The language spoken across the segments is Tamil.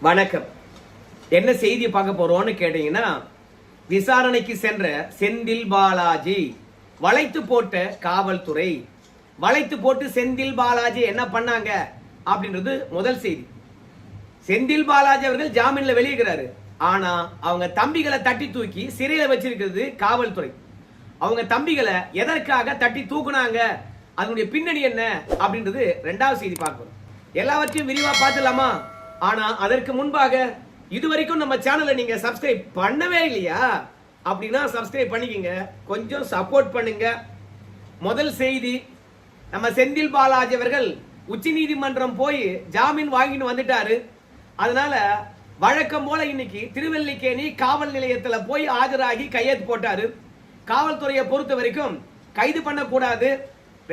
வணக்கம். என்ன செய்தி பார்க்க போறோம்னு கேட்டீங்கன்னா, விசாரணைக்கு சென்ற செந்தில் பாலாஜி வளைத்து போட்ட காவல்துறை. வளைத்து போட்டு செந்தில் பாலாஜி என்ன பண்ணாங்க அப்படின்றது முதல் செய்தி. செந்தில் பாலாஜி அவர்கள் ஜாமீன்ல வெளியேறாரு. ஆனா அவங்க தம்பிகளை தட்டி தூக்கி சிறையில வச்சிருக்கிறது காவல்துறை. அவங்க தம்பிகளை எதற்காக தட்டி தூக்குனாங்க, அதனுடைய பின்னணி என்ன அப்படின்றது இரண்டாவது செய்தி பார்க்கணும். எல்லாவற்றையும் விரிவா பார்த்துலாமா? ஆனா அதற்கு முன்பாக இதுவரைக்கும் நம்ம சேனலை நீங்க சப்ஸ்கிரைப் பண்ணவே இல்லையா அப்படின்னா சப்ஸ்கிரைப் பண்ணிக்கங்க, கொஞ்சம் சப்போர்ட் பண்ணுங்க. முதல் செய்தி, நம்ம செந்தில் பாலாஜி அவர்கள் உச்ச நீதிமன்றம் போய் ஜாமீன் வாங்கிட்டு வந்துட்டாரு. அதனால வழக்கம் போல இன்னைக்கு திருவல்லிக்கேணி காவல் நிலையத்தில் போய் ஆஜராகி கையெழுத்து போட்டாரு. காவல்துறையை பொறுத்த வரைக்கும் கைது பண்ணக்கூடாது,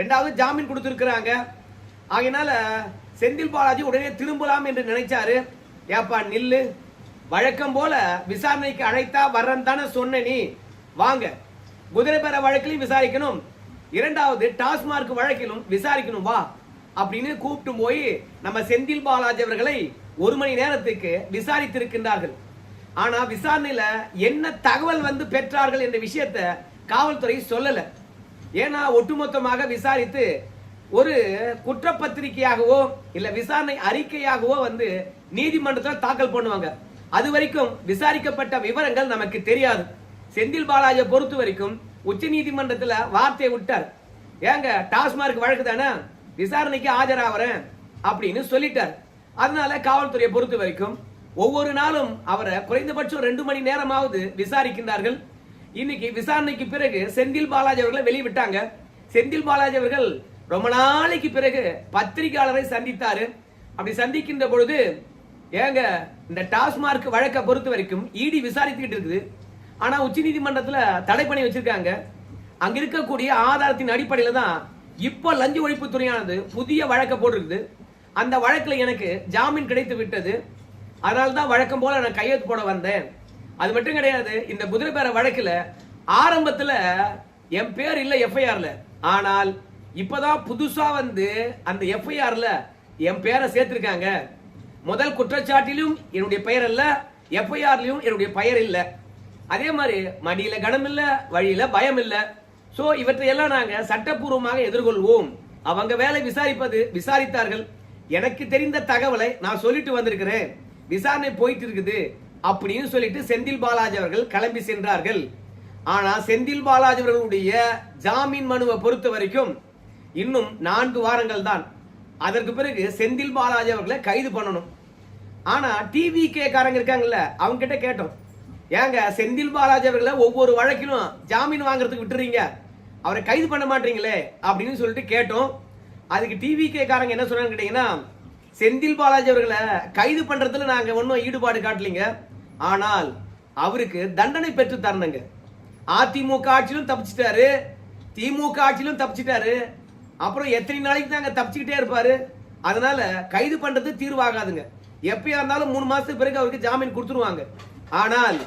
ரெண்டாவது ஜாமீன் கொடுத்திருக்கிறாங்க. ஆகையினால செந்தில் பாலாஜி உடனே திரும்பலாம் என்று நினைச்சாரு. ஏப்பா நில்லு, வழக்கம் போல விசாரணைக்கு அழைத்தா வர்றன் தானே சொன்ன, நீ வாங்க, குதிரை பேர வழக்கிலும் விசாரிக்கணும், இரண்டாவது டாஸ்மார்க் வழக்கிலும் விசாரிக்கணும் வா அப்படின்னு கூப்பிட்டு போய் நம்ம செந்தில் பாலாஜி அவர்களை 1 மணி நேரத்துக்கு விசாரித்திருக்கின்றார்கள். ஆனா விசாரணையில என்ன தகவல் பெற்றார்கள் என்ற விஷயத்தை காவல்துறை சொல்லல. ஏன்னா ஒட்டுமொத்தமாக விசாரித்து ஒரு குற்றப்பத்திரிகையாகவோ இல்ல விசாரணை அறிக்கையாகவோ நீதிமன்றத்தில் தாக்கல் பண்ணுவாங்க. அது வரைக்கும் விசாரிக்கப்பட்ட விவரங்கள் நமக்கு தெரியாது. செந்தில் பாலாஜியை பொறுத்த வரைக்கும் உச்ச நீதிமன்றத்தில் வார்த்தையை விட்டார். ஏங்க டாஸ்மார்க் வழக்கு தானே, விசாரணைக்கு ஆஜராகிறேன் அப்படின்னு சொல்லிட்டார். அதனால காவல்துறையை பொறுத்த வரைக்கும் ஒவ்வொரு நாளும் அவரை குறைந்தபட்சம் 2 மணி நேரமாவது விசாரிக்கின்றார்கள். இன்னைக்கு விசாரணைக்கு பிறகு செந்தில் பாலாஜி அவர்களை வெளிவிட்டாங்க. செந்தில் பாலாஜி அவர்கள் ரொம்ப நாளைக்கு பிறகு பத்திரிகையாளரை சந்தித்தாரு. அப்படி சந்திக்கின்ற பொழுது, ஏங்க இந்த டாஸ்மார்க் வழக்கை பொறுத்த வரைக்கும் இடி விசாரித்துக்கிட்டு இருக்குது, ஆனா உச்ச நீதிமன்றத்தில் தடை பண்ணி வச்சிருக்காங்க. அங்க இருக்கக்கூடிய ஆதாரத்தின் அடிப்படையில் தான் இப்போ லஞ்ச ஒழிப்பு துறையானது புதிய வழக்கை போட்டிருக்குது. அந்த வழக்கில் எனக்கு ஜாமீன் கிடைத்து விட்டது. அதனால தான் வழக்கம் போல நான் கையெழுத்து போட வந்தேன். அது மட்டும் கிடையாது, இந்த குதிரை பேர வழக்கில் ஆரம்பத்தில் என் பேர் இல்லை எஃப்ஐஆர்ல, ஆனால் இப்பதான் புதுசா அந்த எஃப்ஐஆர்ல என் பெயரை சேர்த்திருக்காங்க. முதல் குற்றச்சாட்டிலும் என்னுடைய பெயர் இல்ல, எஃப்ஐஆர்லயும் என்னுடைய பெயர் இல்ல. அதே மாதிரி மடியில கனம் இல்ல, வழியில பயம் இல்ல. சோ இவற்றையெல்லாம் நாங்க சட்டப்பூர்வமாக எதிர்கொள்வோம். அவங்க வேலை விசாரித்தார்கள். எனக்கு தெரிந்த தகவலை நான் சொல்லிட்டு வந்திருக்கிறேன், விசாரணை போயிட்டு இருக்குது அப்படின்னு சொல்லிட்டு செந்தில் பாலாஜி அவர்கள் கிளம்பி சென்றார்கள். ஆனா செந்தில் பாலாஜி அவர்களுடைய ஜாமீன் மனுவை பொறுத்த வரைக்கும் இன்னும் 4 வாரங்கள் தான். அதற்கு பிறகு செந்தில் பாலாஜி அவர்களை கைது பண்ணணும். ஆனா டிவிகே காரங்க இருக்காங்கல்ல, அவங்க கிட்ட கேட்டோம், ஏங்க செந்தில் பாலாஜி அவர்களை ஒவ்வொரு வழக்கிலும் ஜாமீன் வாங்குறதுக்கு விட்டுறீங்க, அவரை கைது பண்ண மாட்டீங்களே அப்படின்னு சொல்லிட்டு கேட்டோம். அதுக்கு டிவிகே காரங்க என்ன சொன்னாங்க கேட்டீங்கன்னா, செந்தில் பாலாஜி அவர்களை கைது பண்றதுல நாங்க ஒன்னும் ஈடுபாடு காட்டலீங்க, ஆனால் அவருக்கு தண்டனை பெற்று தரணுங்க. அதிமுக ஆட்சியிலும் தப்பிச்சிட்டாரு, திமுக ஆட்சியிலும் தப்பிச்சிட்டாரு, அப்புறம் எத்தனை நாளைக்கு தாங்க தப்பிச்சுக்கிட்டே இருப்பாரு. அதனால கைது பண்றது தீர்வாகாதுங்க. எப்பயா இருந்தாலும் 3 மாசத்துக்கு பிறகு அவருக்கு ஜாமீன் கொடுத்துருவாங்க. ஆனால்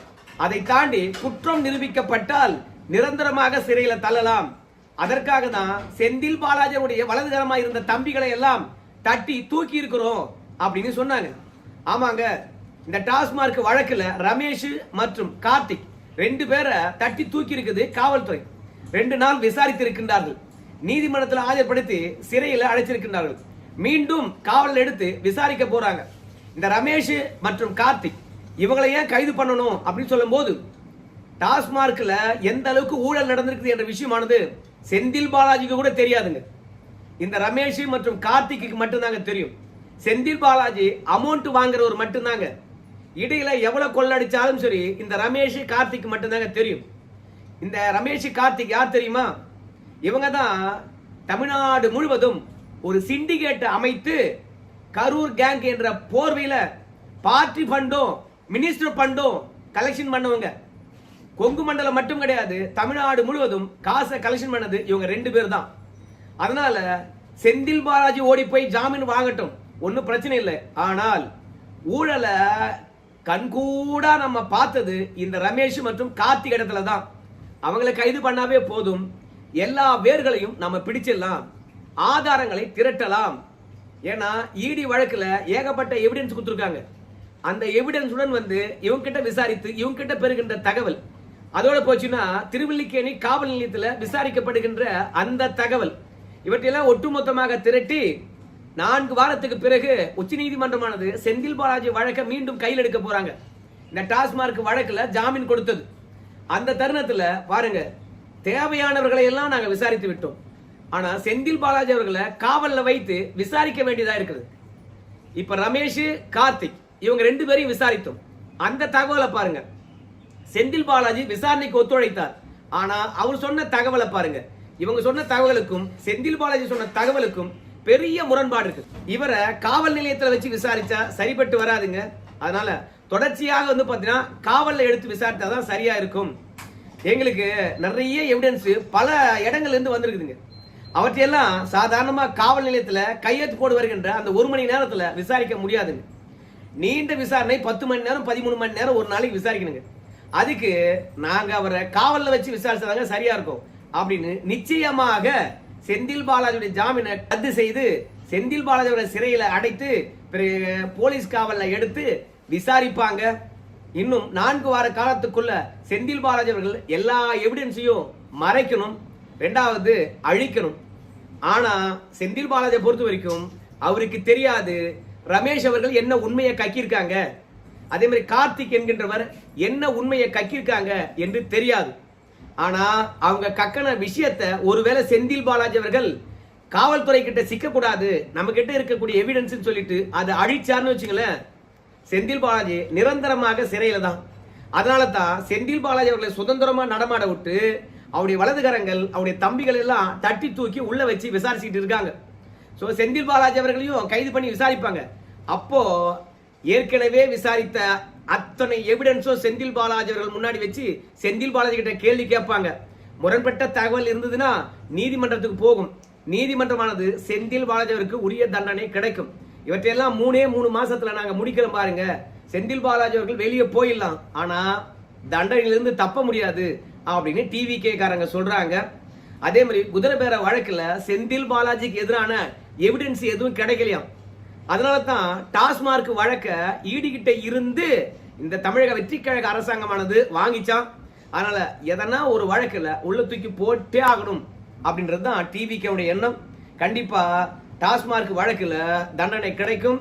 அதை தாண்டி குற்றம் நிரூபிக்கப்பட்டால் நிரந்தரமாக சிறையில தள்ளலாம். அதற்காக தான் செந்தில் பாலாஜியுடைய வலதுகரமாக இருந்த தம்பிகளை எல்லாம் தட்டி தூக்கி இருக்கிறோம் அப்படின்னு சொன்னாங்க. ஆமாங்க, இந்த டாஸ்மார்க் வழக்குல ரமேஷ் மற்றும் கார்த்திக் 2 பேரை தட்டி தூக்கி இருக்குது காவல்துறை. 2 நாள் விசாரித்து இருக்கின்றார்கள். நீதிமன்றத்தில் ஆஜர்படுத்தி சிறையில் அடைச்சிருக்கின்றார்கள். மீண்டும் காவல் எடுத்து விசாரிக்க போறாங்க. இந்த ரமேஷ் மற்றும் கார்த்திக் இவங்களை ஏன் கைது பண்ணணும் அப்படின்னு சொல்லும் போது, டாஸ்மார்க்ல எந்த அளவுக்கு ஊழல் நடந்திருக்குது என்ற விஷயமானது செந்தில் பாலாஜிக்கு கூட தெரியாதுங்க. இந்த ரமேஷ் மற்றும் கார்த்திக்கு மட்டும்தாங்க தெரியும். செந்தில் பாலாஜி அமௌண்ட் வாங்குறவர் மட்டும்தாங்க. இடையில எவ்வளவு கொள்ளடிச்சாலும் சரி இந்த ரமேஷ் கார்த்திக் மட்டும்தாங்க தெரியும். இந்த ரமேஷ் கார்த்திக் யார் தெரியுமா? இவங்க தான் தமிழ்நாடு முழுவதும் ஒரு சிண்டிகேட் அமைத்து கரூர் கேங் என்ற போர்வையில பார்ட்டி ஃபண்டும் மினிஸ்டர் ஃபண்டும் கலெக்ஷன் பண்ணுவாங்க. கொங்கு மண்டலம் மட்டும் கிடையாது, தமிழ்நாடு முழுவதும் காசை கலெக்ஷன் பண்ணது இவங்க 2 பேர் தான். அதனால செந்தில் பாலாஜி ஓடி போய் ஜாமீன் வாங்கட்டும், ஒன்னும் பிரச்சனை இல்லை. ஆனால் ஊழலை கண்கூடா நம்ம பார்த்தது இந்த ரமேஷ் மற்றும் கார்த்திக் இடத்துல தான். அவங்களை கைது பண்ணாவே போதும், எல்லா வேர்களையும் நம்ம பிடிச்சிடலாம், ஆதாரங்களை திரட்டலாம். ஏன்னா இடி வழக்குல ஏகப்பட்ட எவிடன்ஸ் கொடுத்துருக்காங்க. அந்த எவிடன்ஸுடன் வந்து இவங்க கிட்ட விசாரித்து இவங்க கிட்ட பெறுகின்ற தகவல் அதோட போச்சுன்னா திருவல்லிக்கேணி காவல் நிலையத்தில் விசாரிக்கப்படுகின்ற அந்த தகவல் இவற்றையெல்லாம் ஒட்டுமொத்தமாக திரட்டி 4 வாரத்துக்கு பிறகு உச்சநீதிமன்றமானது செந்தில் பாலாஜி வழக்கை மீண்டும் கையில் எடுக்க போறாங்க. இந்த டாஸ்மார்க் வழக்குல ஜாமீன் கொடுத்தது அந்த தருணத்துல பாருங்க, தேவையானவர்களை எல்லாம் நாங்க விசாரித்து விட்டோம். ஆனா செந்தில் பாலாஜி அவர்களை காவல்ல வைத்து விசாரிக்க வேண்டியதா இருக்குது. இப்ப ரமேஷ், கார்த்திக் இவங்க 2 பேரையும் விசாரித்தோம். அந்த தகவலை பாருங்க, செந்தில் பாலாஜி விசாரணைக்கு ஒத்துழைத்தார். ஆனா அவர் சொன்ன தகவலை பாருங்க, இவங்க சொன்ன தகவலுக்கும் செந்தில் பாலாஜி சொன்ன தகவலுக்கும் பெரிய முரண்பாடு இருக்கு. இவரை காவல் நிலையத்தில் வச்சு விசாரிச்சா சரிபட்டு வராதுங்க. அதனால தொடர்ச்சியாக வந்து பாத்தீங்கன்னா காவல்ல எடுத்து விசாரித்தாதான் சரியா இருக்கும். எங்களுக்கு நிறைய எவிடன்ஸ் பல இடங்கள்ல இருந்து வந்திருக்குதுங்க. அவற்றையெல்லாம் சாதாரணமா காவல் நிலையத்துல கையெழுத்து போடு வருகின்ற அந்த 1 மணி நேரத்துல விசாரிக்க முடியாதுங்க. நீண்ட விசாரணை 10 மணி நேரம் 13 மணி நேரம் ஒரு நாளைக்கு விசாரிக்கணுங்க. அதுக்கு நாங்க அவரை காவல்ல வச்சு விசாரிச்சாதாங்க சரியா இருக்கும் அப்படின்னு நிச்சயமாக செந்தில் பாலாஜியுடைய ஜாமீனை ரத்து செய்து செந்தில் பாலாஜியோட சிறையில அடைத்து போலீஸ் காவல்ல எடுத்து விசாரிப்பாங்க. இன்னும் 4 வார காலத்துக்குள்ள செந்தில் பாலாஜி அவர்கள் எல்லா எவிடன்ஸையும் மறைக்கணும், 2வது அழிக்கணும். ஆனா செந்தில் பாலாஜியை பொறுத்த வரைக்கும் அவருக்கு தெரியாது ரமேஷ் அவர்கள் என்ன உண்மையை கக்கியிருக்காங்க, அதே மாதிரி கார்த்திக் என்கின்றவர் என்ன உண்மையை கக்கியிருக்காங்க என்று தெரியாது. ஆனா அவங்க கக்கன விஷயத்தை ஒருவேளை செந்தில் பாலாஜி அவர்கள் காவல்துறை கிட்ட சிக்க கூடாது, நம்ம கிட்ட இருக்கக்கூடிய எவிடன்ஸ் சொல்லிட்டு அதை அழிச்சார்னு வச்சுங்களேன், செந்தில் பாலாஜி நிரந்தரமாக சிறையில தான். அதனால தான் செந்தில் பாலாஜி அவர்களை சுதந்திரமா நடமாட விட்டு அவருடைய வலதுகரங்கள் அவருடைய தம்பிகள் எல்லாம் தட்டி தூக்கி உள்ள வச்சு விசாரிச்சுட்டு இருக்காங்க. சோ செந்தில் பாலாஜி அவர்களையும் கைது பண்ணி விசாரிப்பாங்க. அப்போ ஏற்கனவே விசாரித்த அத்தனை எவிடன்ஸும் செந்தில் பாலாஜி அவர்கள் முன்னாடி வச்சு செந்தில் பாலாஜி கிட்ட கேள்வி கேட்பாங்க. முரண்பட்ட தகவல் இருந்ததுன்னா நீதிமன்றத்துக்கு போகும். நீதிமன்றமானது செந்தில் பாலாஜி அவருக்கு உரிய தண்டனை கிடைக்கும். இவற்றையெல்லாம் 3 மாசத்துல நாங்க முடிக்கிறோம் பாருங்க. செந்தில் பாலாஜி அவர்கள் வெளியே போயிடலாம், ஆனா தண்டனையிலிருந்து தப்ப முடியாது அப்படின்னு டிவிகே காரங்க சொல்றாங்க. அதே மாதிரி குதிரை பேர வழக்குல செந்தில் பாலாஜிக்கு எதிரான எவிடன்ஸ் எதுவும் கிடைக்கலையாம். அதனால தான் டாஸ்மார்க் வழக்க ஈடுகிட்ட இருந்து இந்த தமிழக வெற்றி கழக அரசாங்கமானது வாங்கிச்சான். அதனால எதனா ஒரு வழக்குல உள்ள தூக்கி போட்டே ஆகணும் அப்படின்றது தான் டிவிகேவுடைய எண்ணம். கண்டிப்பா டாஸ்மார்க் வழக்குல தண்டனை கிடைக்கும்,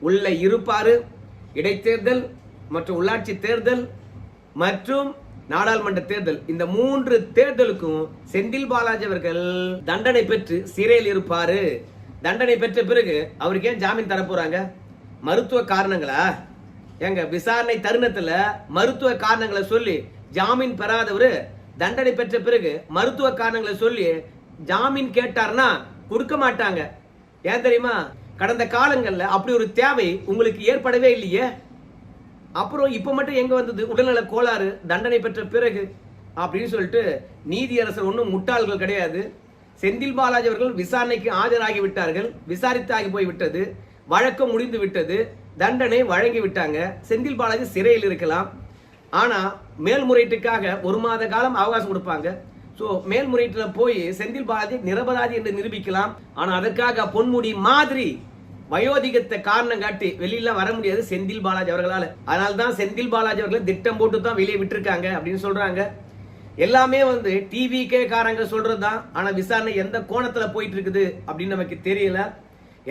உள்ள இருப்பாரு. இடைத்தேர்தல் மற்றும் உள்ளாட்சி தேர்தல் மற்றும் நாடாளுமன்ற தேர்தல், இந்த 3 தேர்தலுக்கும் செந்தில் பாலாஜி அவர்கள் தண்டனை பெற்று சிறையில் இருப்பாரு. தண்டனை பெற்ற பிறகு அவருக்கு ஏன் ஜாமீன் தர போறாங்க? மருத்துவ காரணங்களா? எங்க விசாரணை தருணத்துல மருத்துவ காரணங்களை சொல்லி ஜாமீன் பெறாதவரு தண்டனை பெற்ற பிறகு மருத்துவ காரணங்களை சொல்லி ஜாமீன் கேட்டார்னா கொடுக்க மாட்டாங்க. ஏன் தெரியுமா? கடந்த காலங்கள்ல அப்படி ஒரு தேவை உங்களுக்கு ஏற்படவே இல்லையே. அப்புறம் இப்ப மட்டும் எங்க வந்தது உடல்நல கோளாறு தண்டனை பெற்ற பிறகு அப்படின்னு சொல்லிட்டு நீதியரசர் ஒன்றும் முட்டாள்கள் கிடையாது. செந்தில் பாலாஜி அவர்கள் விசாரணைக்கு ஆஜராகி விட்டார்கள், விசாரித்தாகி போய் விட்டது, வழக்கு முடிந்து விட்டது, தண்டனை வழங்கி விட்டாங்க. செந்தில் பாலாஜி சிறையில் இருக்கலாம். ஆனா மேல்முறையீட்டுக்காக 1 மாத காலம் அவகாசம் கொடுப்பாங்க. சோ மேல்முறையீட்டுல போய் செந்தில் பாலாஜி நிரபராதி என்று நிரூபிக்கலாம். ஆனா அதற்காக பொன்முடி மாதிரி வயோதிகத்தை காரணம் காட்டி வெளியில வர முடியாது செந்தில் பாலாஜி அவர்களால. அதனால்தான் செந்தில் பாலாஜி அவர்களை திட்டம் போட்டு தான் வெளியே விட்டுருக்காங்க அப்படின்னு சொல்றாங்க. எல்லாமே வந்து டிவிகே காரங்க சொல்றதுதான். ஆனா விசாரணை எந்த கோணத்துல போயிட்டு இருக்குது அப்படின்னு நமக்கு தெரியல.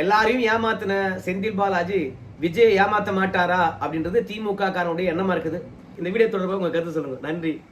எல்லாரையும் ஏமாத்தின செந்தில் பாலாஜி விஜய் ஏமாத்த மாட்டாரா அப்படின்றது திமுக காரனுடைய எண்ணமா இருக்குது. இந்த வீடியோ தொடர்பாக உங்க கருத்து சொல்லுங்க. நன்றி.